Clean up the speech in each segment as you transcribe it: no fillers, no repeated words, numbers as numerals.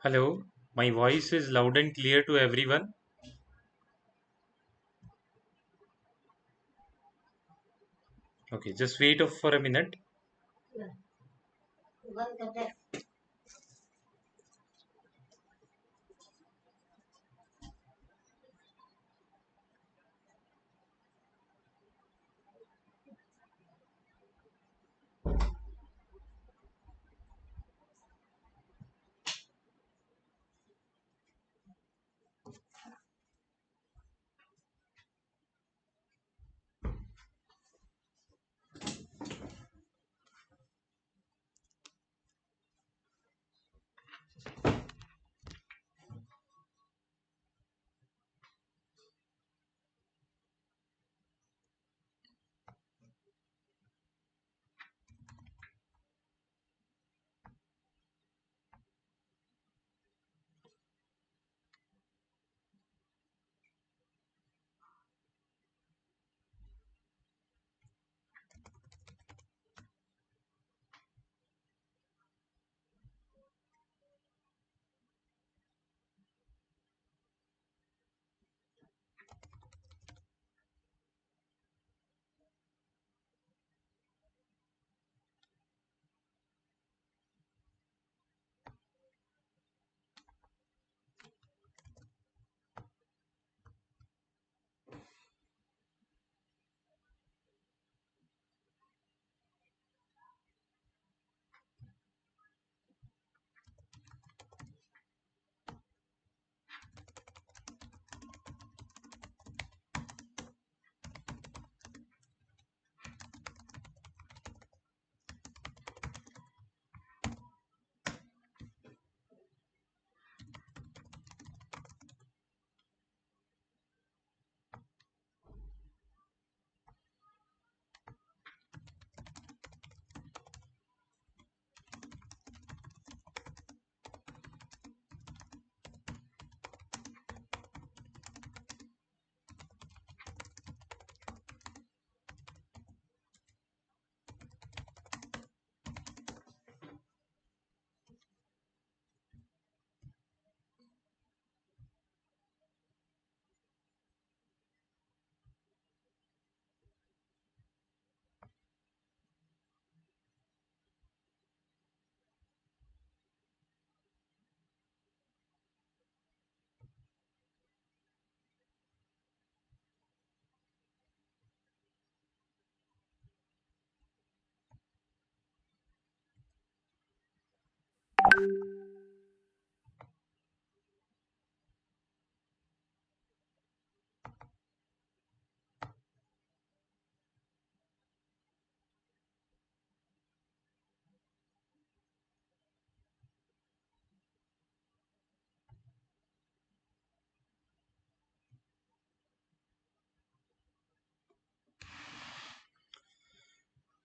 Hello, my voice is loud and clear to everyone. Okay, just wait for a minute.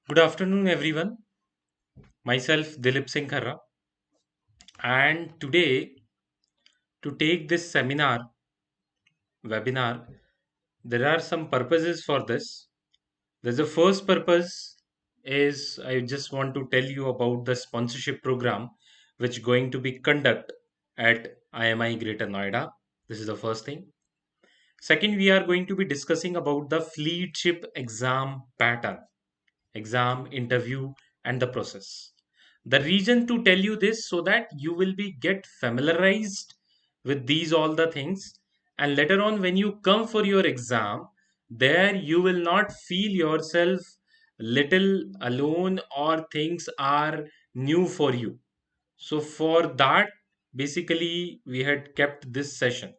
Good afternoon, everyone. Myself, Dilip Singh Kharra, and today to take this webinar, there are some purposes for this. There's a first purpose is I just want to tell you about the sponsorship program which going to be conduct at IMI Greater Noida. This is the first thing. Second, we are going to be discussing about the fleetship exam pattern, exam, interview, and the process. The reason to tell you this so that you will be get familiarized with these all the things, and later on when you come for your exam, there you will not feel yourself little alone or things are new for you. So for that, basically we had kept this session.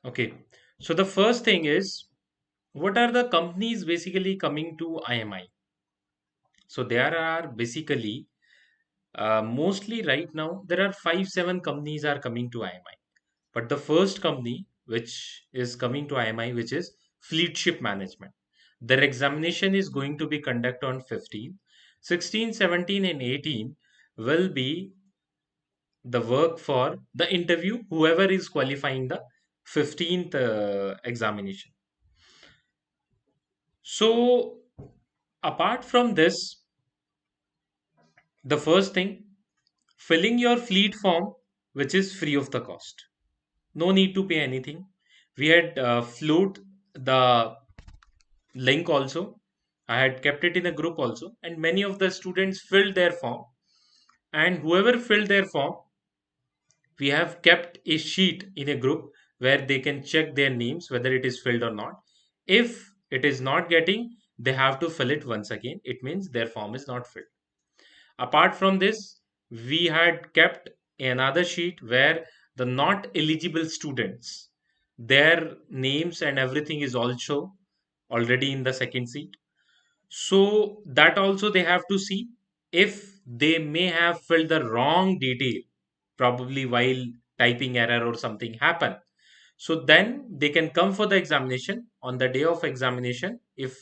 Okay. So the first thing is, what are the companies basically coming to IMI? So there are basically Mostly right now, there are 5, 7 companies are coming to IMI. But the first company which is coming to IMI, which is Fleet Ship Management, their examination is going to be conducted on 15. 16, 17, and 18 will be the work for the interview, whoever is qualifying the 15th examination. So, apart from this, the first thing, filling your fleet form, which is free of the cost. No need to pay anything. We had float the link also. I had kept it in a group also, and many of the students filled their form. And whoever filled their form, we have kept a sheet in a group where they can check their names whether it is filled or not. If it is not getting, they have to fill it once again. It means their form is not filled. Apart from this, we had kept another sheet where the not eligible students, their names and everything is also already in the second sheet. So that also they have to see if they may have filled the wrong detail, probably while typing error or something happen. So then they can come for the examination on the day of examination. If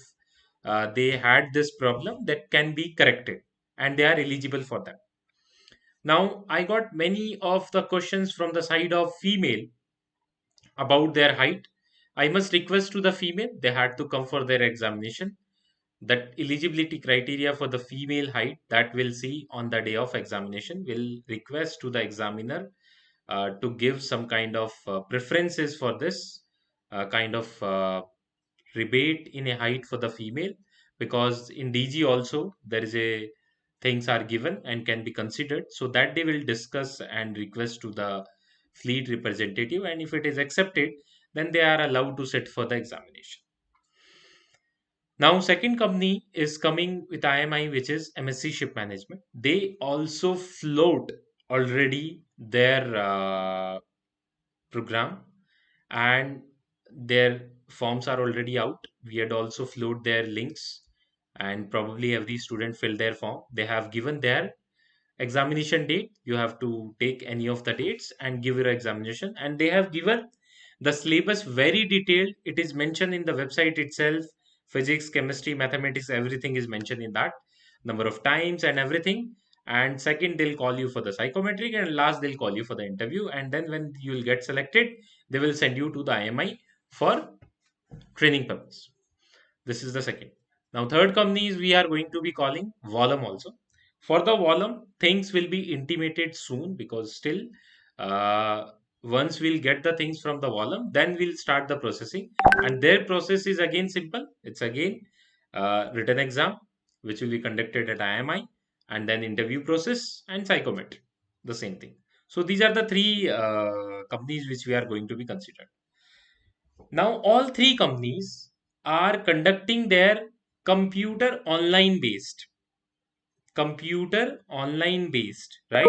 they had this problem, that can be corrected and they are eligible for that. Now, I got many of the questions from the side of female about their height. I must request to the female, they had to come for their examination. That eligibility criteria for the female height that we'll see on the day of examination will request to the examiner to give some kind of preferences for this kind of rebate in a height for the female, because in DG also there is a things are given and can be considered, so that they will discuss and request to the fleet representative, and if it is accepted, then they are allowed to sit for the examination. Now, second company is coming with IMI, which is MSc Ship Management. They also float already their program, and their forms are already out. We had also float their links, and probably every student filled their form. They have given their examination date. You have to take any of the dates and give your examination, and they have given the syllabus very detailed. It is mentioned in the website itself. Physics, chemistry, mathematics, everything is mentioned in that, number of times and everything. And second, they'll call you for the psychometric, and last they'll call you for the interview, and then when you will get selected, they will send you to the IMI for training purpose. This is the second. Now, third companies we are going to be calling volume also. For the volume, things will be intimated soon, because still, uh, once we'll get the things from the volume, then we'll start the processing. And their process is again simple. It's again written exam, which will be conducted at IMI, and then interview process and psychometry, the same thing. So these are the three companies which we are going to be considered. Now, all three companies are conducting their computer online based, right?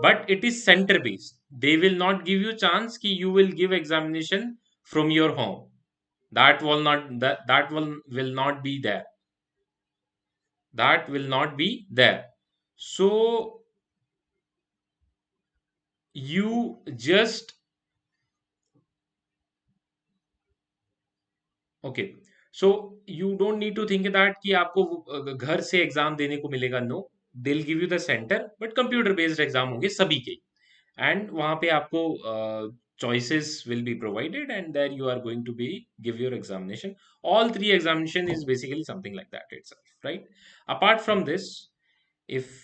But it is center based. They will not give you chance ki you will give examination from your home. That will not be there. That will not be there. So you just okay. So you don't need to think that कि आपको घर से exam देने को मिलेगा. No, they will give you the centre, but computer based exam होंगे सभी के, एंड वहां पे आपको choices will be provided, and there you are going to be give your examination. All three examination is basically something like that itself, right? Apart from this, if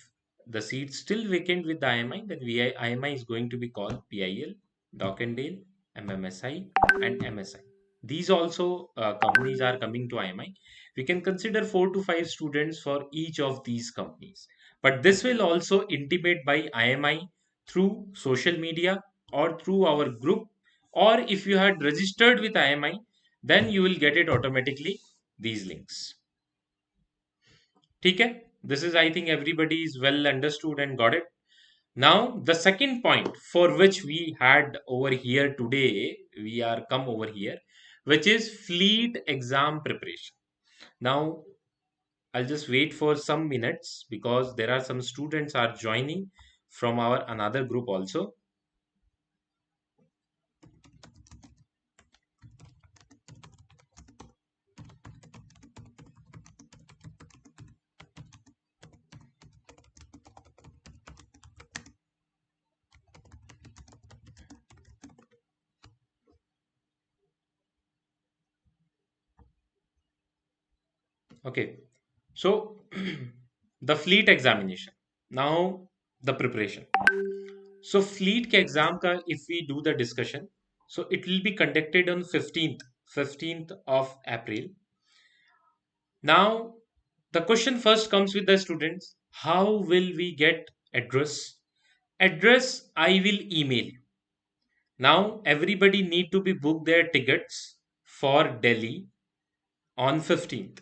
the seat still vacant with the IMI, then IMI is going to be called PIL, Dockendale, MMSI, and MSI. These also companies are coming to IMI. We can consider 4 to 5 students for each of these companies. But this will also intimate by IMI through social media or through our group. Or if you had registered with IMI, then you will get it automatically, these links. Okay? This is, I think, everybody is well understood and got it. Now, the second point for which we had over here today, we are come over here, which is fleet exam preparation. Now, I'll just wait for some minutes because there are some students are joining from our another group also. Okay. So the fleet examination. Now the preparation. So fleet के exam का if we do the discussion, so it will be conducted on 15th of April. Now the question first comes with the students. How will we get address? Address I will email you. Now everybody need to be book their tickets for Delhi on 15th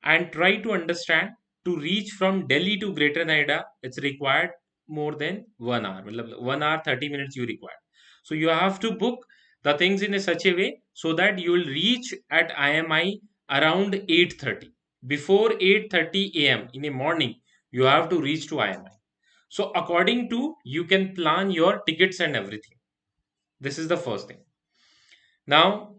and try to understand to reach from Delhi to Greater Noida, it's required more than 1 hour. 1 hour 30 minutes you require. So you have to book the things in a such a way so that you will reach at IMI around 8:30. Before 8:30 a.m. in the morning, you have to reach to IMI. So according to you can plan your tickets and everything. This is the first thing. Now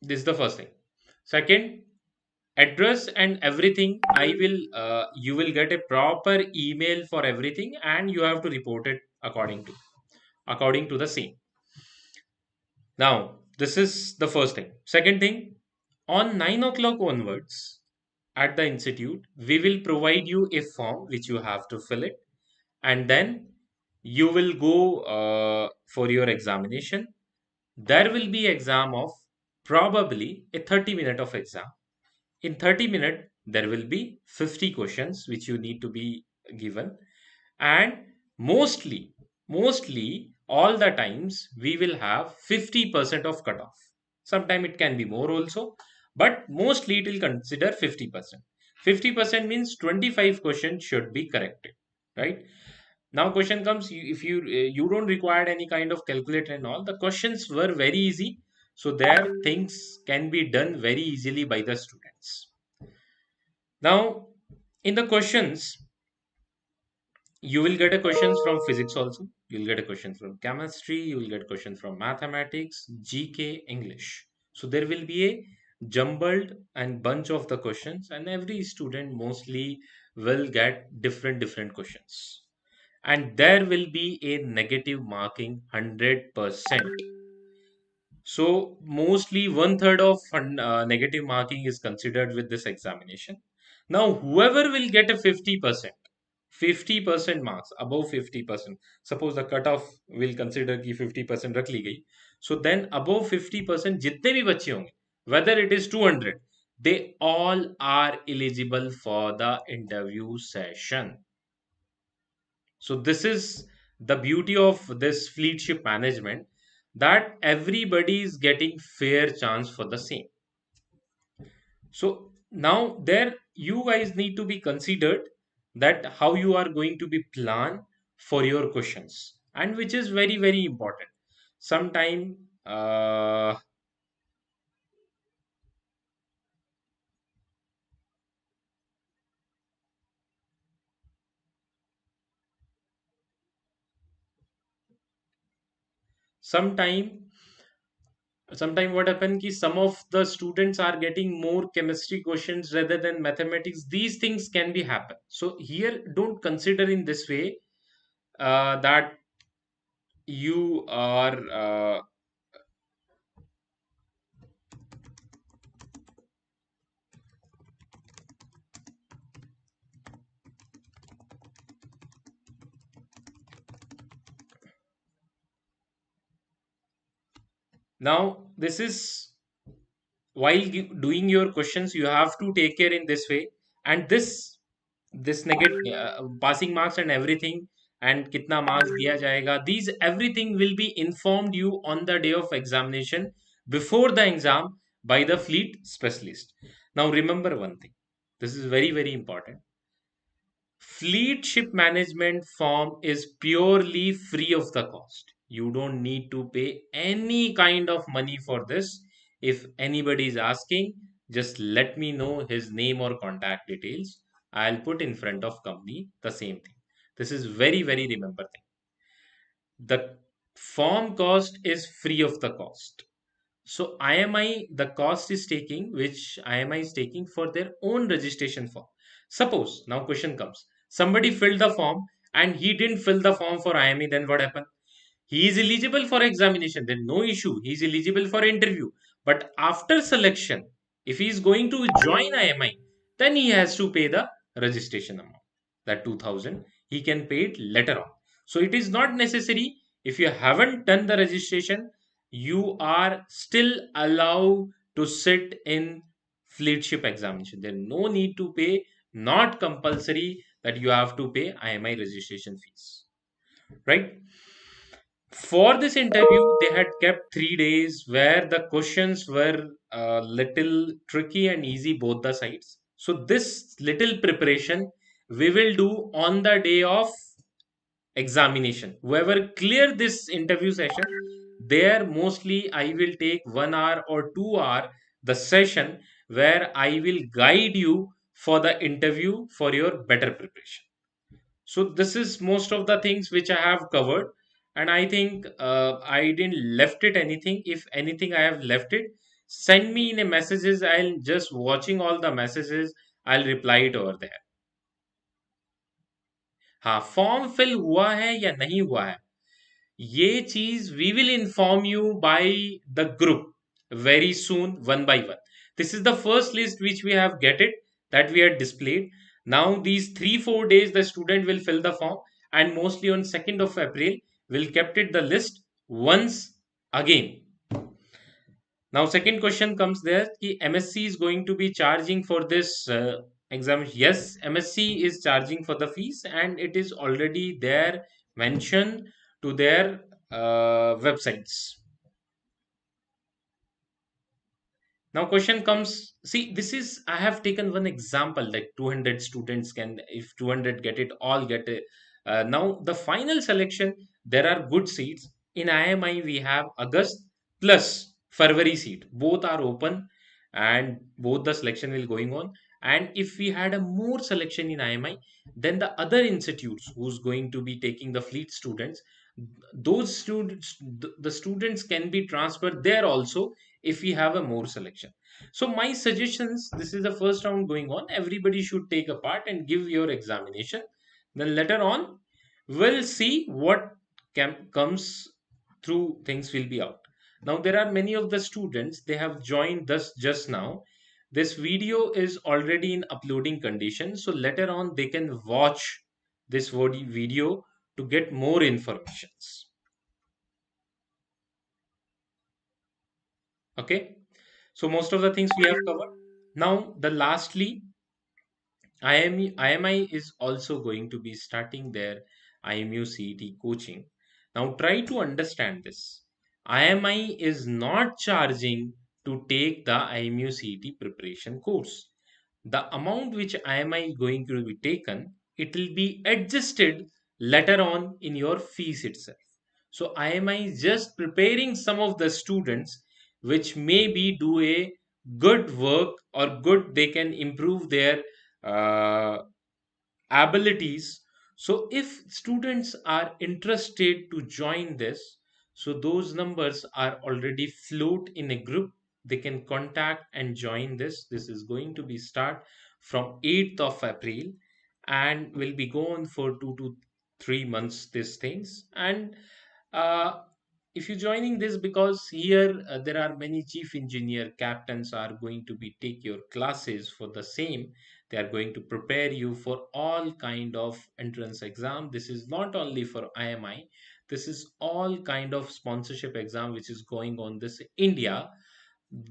this is the first thing. Second, address and everything I will you will get a proper email for everything and you have to report it according to the same. Now this is the first thing. Second thing, on 9 o'clock onwards at the institute we will provide you a form which you have to fill it, and then you will go for your examination. There will be exam of probably a 30-minute of exam. In 30 minutes there will be 50 questions which you need to be given, and mostly all the times we will have 50% of cutoff. Sometime it can be more also, but mostly it will consider 50%. 50% means 25 questions should be corrected, right? Now question comes, if you don't require any kind of calculator and all, the questions were very easy, so there things can be done very easily by the students. Now, in the questions, you will get a questions from physics also. You will get a question from chemistry. You will get question from mathematics, GK, English. So there will be a jumbled and bunch of the questions, and every student mostly will get different questions. And there will be a negative marking 100%. So mostly one third of negative marking is considered with this examination. Now, whoever will get a 50% marks, above 50%, suppose the cutoff will consider कि 50% रख ली गई, so then above 50% जितने भी बच्चे होंगे, whether it is 200, they all are eligible for the interview session. So this is the beauty of this fleet ship management, that everybody is getting fair chance for the same. So now there you guys need to be considered that how you are going to be plan for your questions, and which is very important. Sometime sometime sometime what happened ki some of the students are getting more chemistry questions rather than mathematics. These things can be happen. So here don't consider in this way that you are now this is while doing your questions you have to take care in this way, and this negative passing marks and everything, and kitna marks diya jayega, these everything will be informed you on the day of examination before the exam by the fleet specialist. Now remember one thing, this is very important. Fleet ship management form is purely free of the cost. You don't need to pay any kind of money for this. If anybody is asking, just let me know his name or contact details. I'll put in front of company the same thing. This is very remember thing. The form cost is free of the cost. So IMI, the cost is taking, which IMI is taking for their own registration form. Suppose now question comes, somebody filled the form and he didn't fill the form for IMI, then what happened? He is eligible for examination, then no issue. He is eligible for interview. But after selection, if he is going to join IMI, then he has to pay the registration amount. That 2000 he can pay it later on. So it is not necessary. If you haven't done the registration, you are still allowed to sit in fleet ship examination. There no need to pay, not compulsory that you have to pay IMI registration fees, right? For this interview, they had kept 3 days where the questions were a little tricky and easy both the sides. So this little preparation we will do on the day of examination. Whoever clear this interview session, there mostly I will take 1 hour or 2 hour the session where I will guide you for the interview for your better preparation. So this is most of the things which I have covered, and I think I didn't left it anything. If anything I have left it, send me in a messages. I'll just watching all the messages. I'll reply it over there. हाँ, form fill हुआ है या नहीं हुआ है, ये चीज we will inform you by the group very soon, one by one. This is the first list which we have get it, that we are displayed. Now these 3 4 days the student will fill the form, and mostly on 2nd of April will kept it the list once again. Now second question comes there कि MSc is going to be charging for this exam. Yes, MSc is charging for the fees, and it is already there mentioned to their websites. Now question comes, see, this is, I have taken one example, like 200 students can, if 200 get it, all get it. Now the final selection, there are good seats. In IMI, we have August plus February seat. Both are open and both the selection will going on. And if we had a more selection in IMI, then the other institutes who's going to be taking the fleet students, those students, the students can be transferred there also if we have a more selection. So my suggestions, this is the first round going on, everybody should take a part and give your examination, then later on we'll see what comes through, things will be out. Now there are many of the students, they have joined us just now. This video is already in uploading condition, so later on they can watch this video to get more informations. Okay, so most of the things we have covered. Now the lastly, IMI is also going to be starting their IMU CET coaching. Now try to understand this. IMI is not charging to take the IMU CET preparation course. The amount which IMI is going to be taken, it will be adjusted later on in your fees itself. So IMI is just preparing some of the students which maybe do a good work or good, they can improve their uh, abilities. So if students are interested to join this, so those numbers are already float in a group, they can contact and join this. This is going to be start from 8th of April and will be going for 2 to 3 months these things. And uh, if you're joining this, because here there are many chief engineer captains are going to be take your classes for the same, they are going to prepare you for all kind of entrance exam. This is not only for IMI, this is all kind of sponsorship exam which is going on this India.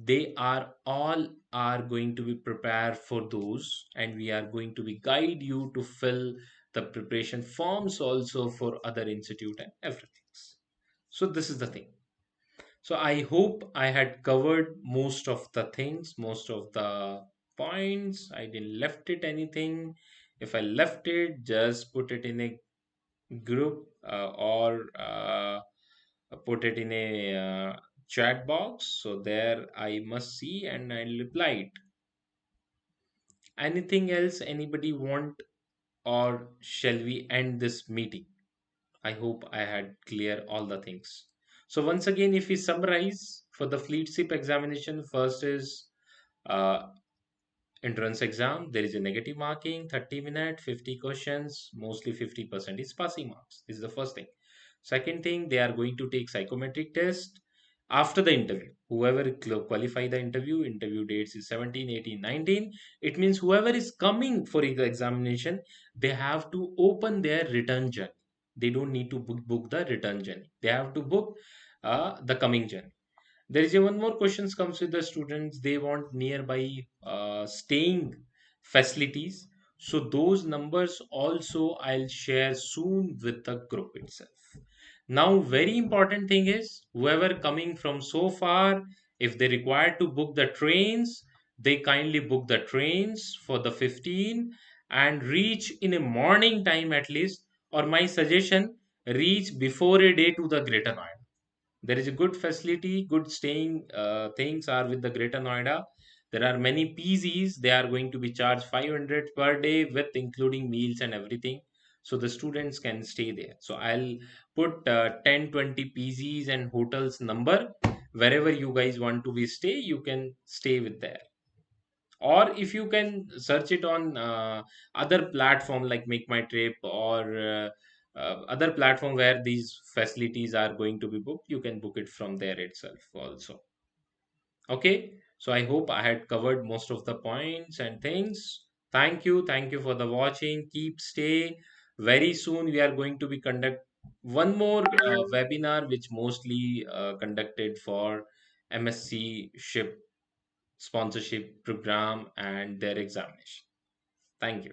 They are all are going to be prepared for those, and we are going to be guide you to fill the preparation forms also for other institute and everything. So this is the thing. So I hope I had covered most of the things, most of the points. I didn't left it anything. If I left it, just put it in a group, or put it in a chat box. So there I must see and I'll reply it. Anything else anybody want, or shall we end this meeting? I hope I had clear all the things. So once again, if we summarize for the fleet ship examination, first is uh, entrance exam. There is a negative marking, 30 minute, 50 questions, mostly 50% is passing marks. This is the first thing. Second thing, they are going to take psychometric test after the interview. Whoever qualify the interview, interview dates is 17, 18, 19. It means whoever is coming for the examination, they have to open their return journey. They don't need to book the return journey. They have to book the coming journey. There is a one more questions comes with the students. They want nearby staying facilities. So those numbers also I'll share soon with the group itself. Now, very important thing is whoever coming from so far, if they require to book the trains, they kindly book the trains for the 15 and reach in a morning time at least. Or my suggestion, reach before a day to the Greater Noida. There is a good facility, good staying things are with the Greater Noida. There are many PZs. They are going to be charged 500 per day with including meals and everything. So the students can stay there. So I'll put 10, 20 PZs and hotels number. Wherever you guys want to be stay, you can stay with there. Or if you can search it on other platform like Make My Trip, or other platform where these facilities are going to be booked, you can book it from there itself also. Okay, so I hope I had covered most of the points and things. Thank you for the watching. Keep stay. Very soon we are going to be conduct one more webinar, which mostly conducted for MSc ship sponsorship program and their examination. Thank you.